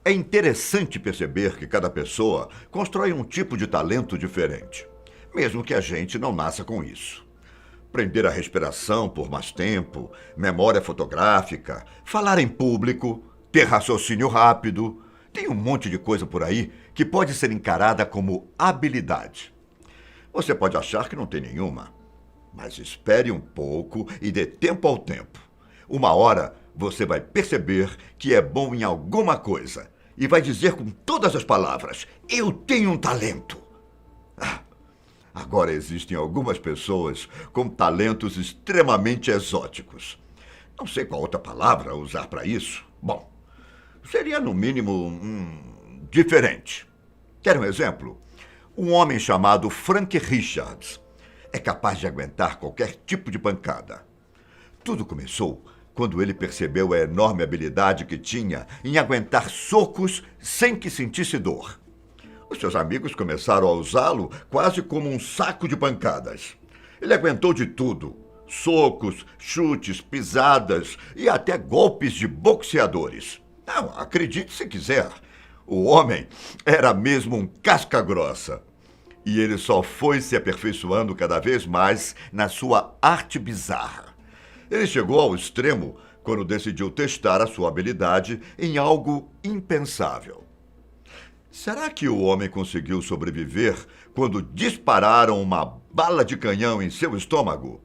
É interessante perceber que cada pessoa constrói um tipo de talento diferente, mesmo que a gente não nasça com isso. Prender a respiração por mais tempo, memória fotográfica, falar em público, ter raciocínio rápido. Tem um monte de coisa por aí que pode ser encarada como habilidade. Você pode achar que não tem nenhuma, mas espere um pouco e dê tempo ao tempo. Uma hora você vai perceber que é bom em alguma coisa e vai dizer com todas as palavras: eu tenho um talento. Agora existem algumas pessoas com talentos extremamente exóticos. Não sei qual outra palavra usar para isso. Bom, seria no mínimo diferente. Quer um exemplo? Um homem chamado Frank Richards é capaz de aguentar qualquer tipo de pancada. Tudo começou quando ele percebeu a enorme habilidade que tinha em aguentar socos sem que sentisse dor. Os seus amigos começaram a usá-lo quase como um saco de pancadas. Ele aguentou de tudo: socos, chutes, pisadas e até golpes de boxeadores. Não, acredite se quiser, o homem era mesmo um casca-grossa. E ele só foi se aperfeiçoando cada vez mais na sua arte bizarra. Ele chegou ao extremo quando decidiu testar a sua habilidade em algo impensável. Será que o homem conseguiu sobreviver quando dispararam uma bala de canhão em seu estômago?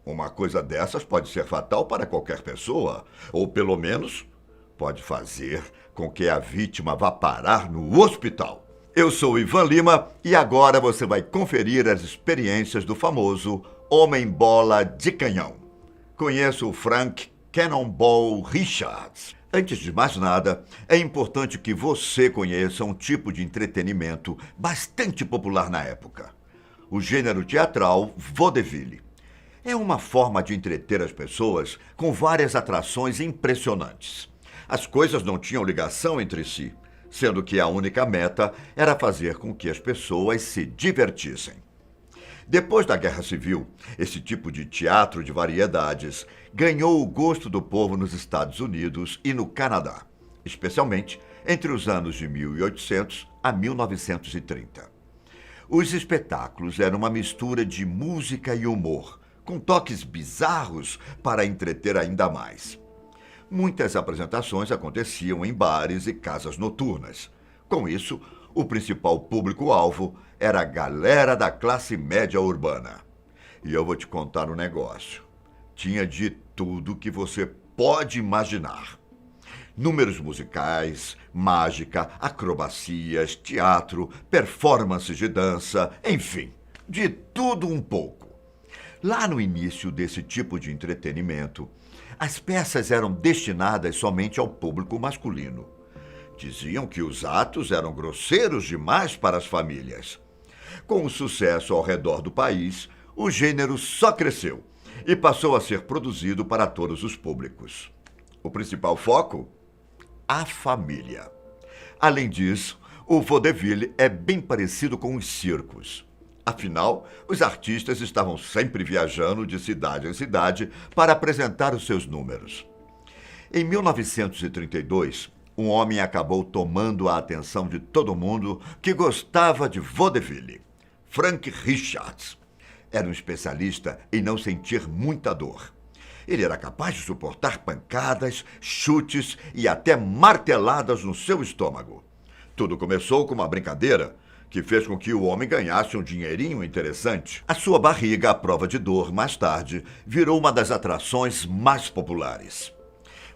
Uma coisa dessas pode ser fatal para qualquer pessoa, ou pelo menos pode fazer com que a vítima vá parar no hospital. Eu sou Ivan Lima e agora você vai conferir as experiências do famoso Homem-Bola de Canhão. Conheço o Frank Cannonball Richards. Antes de mais nada, é importante que você conheça um tipo de entretenimento bastante popular na época: o gênero teatral vaudeville. É uma forma de entreter as pessoas com várias atrações impressionantes. As coisas não tinham ligação entre si, sendo que a única meta era fazer com que as pessoas se divertissem. Depois da Guerra Civil, esse tipo de teatro de variedades ganhou o gosto do povo nos Estados Unidos e no Canadá, especialmente entre os anos de 1800 a 1930. Os espetáculos eram uma mistura de música e humor, com toques bizarros para entreter ainda mais. Muitas apresentações aconteciam em bares e casas noturnas. Com isso, o principal público-alvo era a galera da classe média urbana. E eu vou te contar um negócio. Tinha de tudo que você pode imaginar: números musicais, mágica, acrobacias, teatro, performances de dança, enfim, de tudo um pouco. Lá no início desse tipo de entretenimento, as peças eram destinadas somente ao público masculino. Diziam que os atos eram grosseiros demais para as famílias. Com o sucesso ao redor do país, o gênero só cresceu e passou a ser produzido para todos os públicos. O principal foco? A família. Além disso, o vaudeville é bem parecido com os circos. Afinal, os artistas estavam sempre viajando de cidade em cidade para apresentar os seus números. Em 1932, um homem acabou tomando a atenção de todo mundo que gostava de vaudeville: Frank Richards. Era um especialista em não sentir muita dor. Ele era capaz de suportar pancadas, chutes e até marteladas no seu estômago. Tudo começou com uma brincadeira que fez com que o homem ganhasse um dinheirinho interessante. A sua barriga à prova de dor, mais tarde, virou uma das atrações mais populares.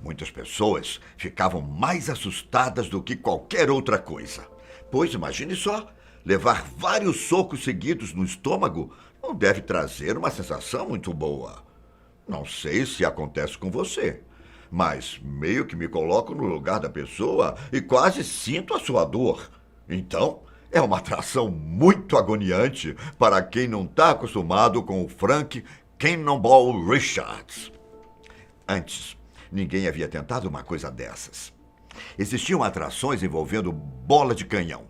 Muitas pessoas ficavam mais assustadas do que qualquer outra coisa. Pois imagine só, levar vários socos seguidos no estômago não deve trazer uma sensação muito boa. Não sei se acontece com você, mas meio que me coloco no lugar da pessoa e quase sinto a sua dor. Então, é uma atração muito agoniante para quem não está acostumado com o Frank Cannonball Richards. Antes, ninguém havia tentado uma coisa dessas. Existiam atrações envolvendo bola de canhão,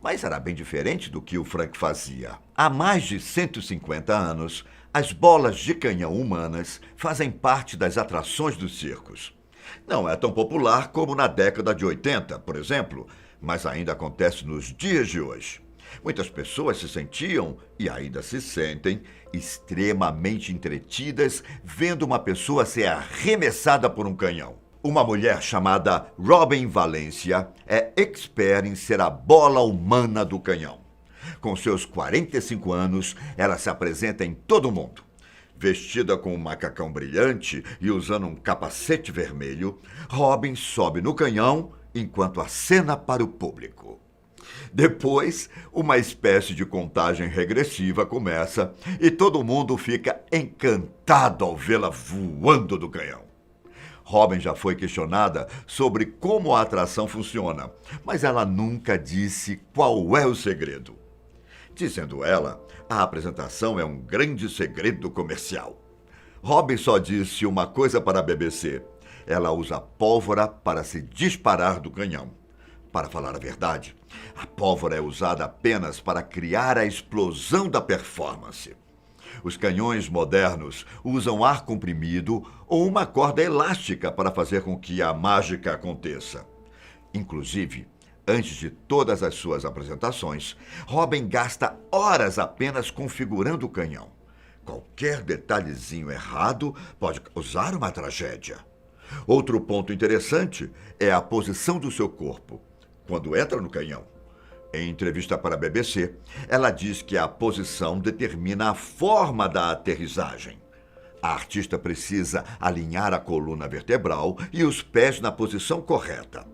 mas era bem diferente do que o Frank fazia. Há mais de 150 anos, as bolas de canhão humanas fazem parte das atrações dos circos. Não é tão popular como na década de 80, por exemplo, mas ainda acontece nos dias de hoje. Muitas pessoas se sentiam, e ainda se sentem, extremamente entretidas vendo uma pessoa ser arremessada por um canhão. Uma mulher chamada Robin Valencia é expert em ser a bola humana do canhão. Com seus 45 anos, ela se apresenta em todo o mundo. Vestida com um macacão brilhante e usando um capacete vermelho, Robin sobe no canhão enquanto acena para o público. Depois, uma espécie de contagem regressiva começa e todo mundo fica encantado ao vê-la voando do canhão. Robin já foi questionada sobre como a atração funciona, mas ela nunca disse qual é o segredo. Dizendo ela, a apresentação é um grande segredo comercial. Robin só disse uma coisa para a BBC. Ela usa pólvora para se disparar do canhão. Para falar a verdade, a pólvora é usada apenas para criar a explosão da performance. Os canhões modernos usam ar comprimido ou uma corda elástica para fazer com que a mágica aconteça. Inclusive, antes de todas as suas apresentações, Robin gasta horas apenas configurando o canhão. Qualquer detalhezinho errado pode causar uma tragédia. Outro ponto interessante é a posição do seu corpo quando entra no canhão. Em entrevista para a BBC, ela diz que a posição determina a forma da aterrissagem. A artista precisa alinhar a coluna vertebral e os pés na posição correta.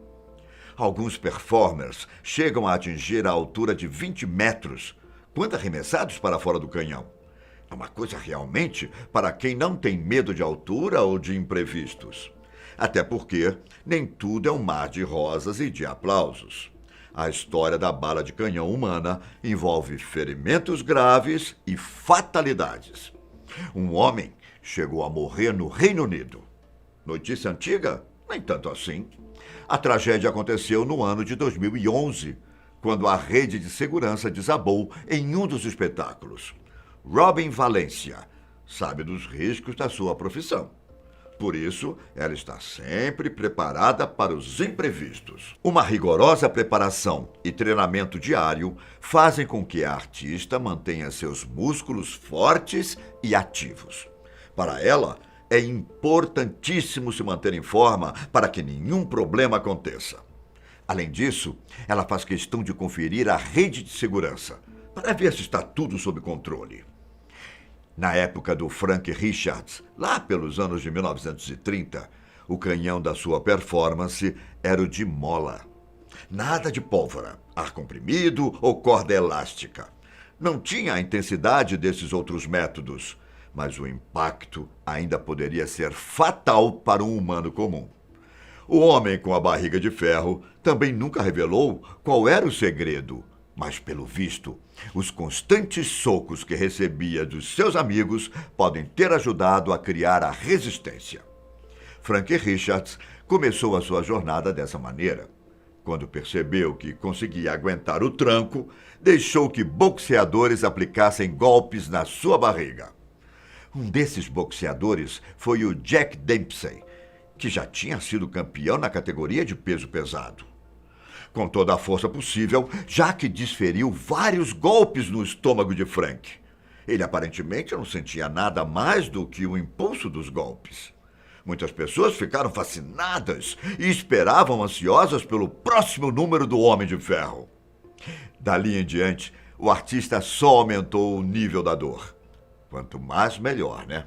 Alguns performers chegam a atingir a altura de 20 metros, quando arremessados para fora do canhão. É uma coisa realmente para quem não tem medo de altura ou de imprevistos. Até porque nem tudo é um mar de rosas e de aplausos. A história da bala de canhão humana envolve ferimentos graves e fatalidades. Um homem chegou a morrer no Reino Unido. Notícia antiga? Nem tanto assim. A tragédia aconteceu no ano de 2011, quando a rede de segurança desabou em um dos espetáculos. Robin Valencia sabe dos riscos da sua profissão. Por isso, ela está sempre preparada para os imprevistos. Uma rigorosa preparação e treinamento diário fazem com que a artista mantenha seus músculos fortes e ativos. Para ela, é importantíssimo se manter em forma para que nenhum problema aconteça. Além disso, ela faz questão de conferir a rede de segurança para ver se está tudo sob controle. Na época do Frank Richards, lá pelos anos de 1930, o canhão da sua performance era o de mola. Nada de pólvora, ar comprimido ou corda elástica. Não tinha a intensidade desses outros métodos, mas o impacto ainda poderia ser fatal para um humano comum. O homem com a barriga de ferro também nunca revelou qual era o segredo, mas, pelo visto, os constantes socos que recebia dos seus amigos podem ter ajudado a criar a resistência. Frank Richards começou a sua jornada dessa maneira. Quando percebeu que conseguia aguentar o tranco, deixou que boxeadores aplicassem golpes na sua barriga. Um desses boxeadores foi o Jack Dempsey, que já tinha sido campeão na categoria de peso pesado. Com toda a força possível, Jack desferiu vários golpes no estômago de Frank. Ele aparentemente não sentia nada mais do que o impulso dos golpes. Muitas pessoas ficaram fascinadas e esperavam ansiosas pelo próximo número do Homem de Ferro. Dali em diante, o artista só aumentou o nível da dor. Quanto mais, melhor, né?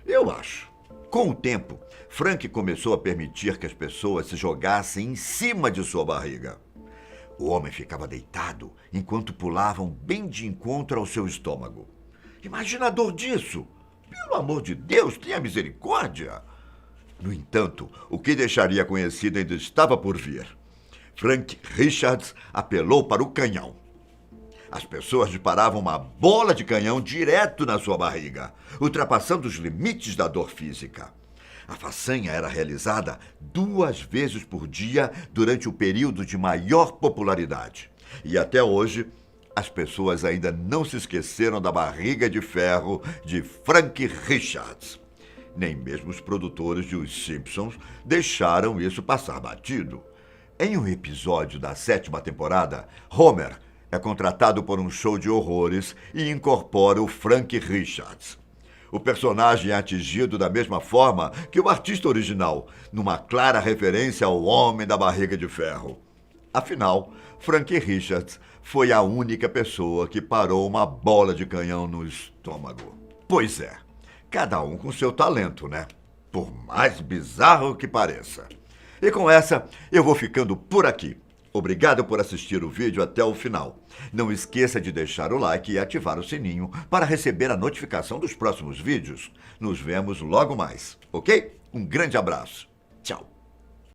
Eu acho. Com o tempo, Frank começou a permitir que as pessoas se jogassem em cima de sua barriga. O homem ficava deitado enquanto pulavam bem de encontro ao seu estômago. Imagina a dor disso! Pelo amor de Deus, tenha misericórdia! No entanto, o que deixaria conhecido ainda estava por vir. Frank Richards apelou para o canhão. As pessoas disparavam uma bola de canhão direto na sua barriga, ultrapassando os limites da dor física. A façanha era realizada 2 vezes por dia durante o período de maior popularidade. E até hoje, as pessoas ainda não se esqueceram da barriga de ferro de Frank Richards. Nem mesmo os produtores de Os Simpsons deixaram isso passar batido. Em um episódio da 7ª temporada, Homer é contratado por um show de horrores e incorpora o Frank Richards. O personagem é atingido da mesma forma que o artista original, numa clara referência ao Homem da Barriga de Ferro. Afinal, Frank Richards foi a única pessoa que parou uma bola de canhão no estômago. Pois é, cada um com seu talento, né? Por mais bizarro que pareça. E com essa, eu vou ficando por aqui. Obrigado por assistir o vídeo até o final. Não esqueça de deixar o like e ativar o sininho para receber a notificação dos próximos vídeos. Nos vemos logo mais, ok? Um grande abraço. Tchau.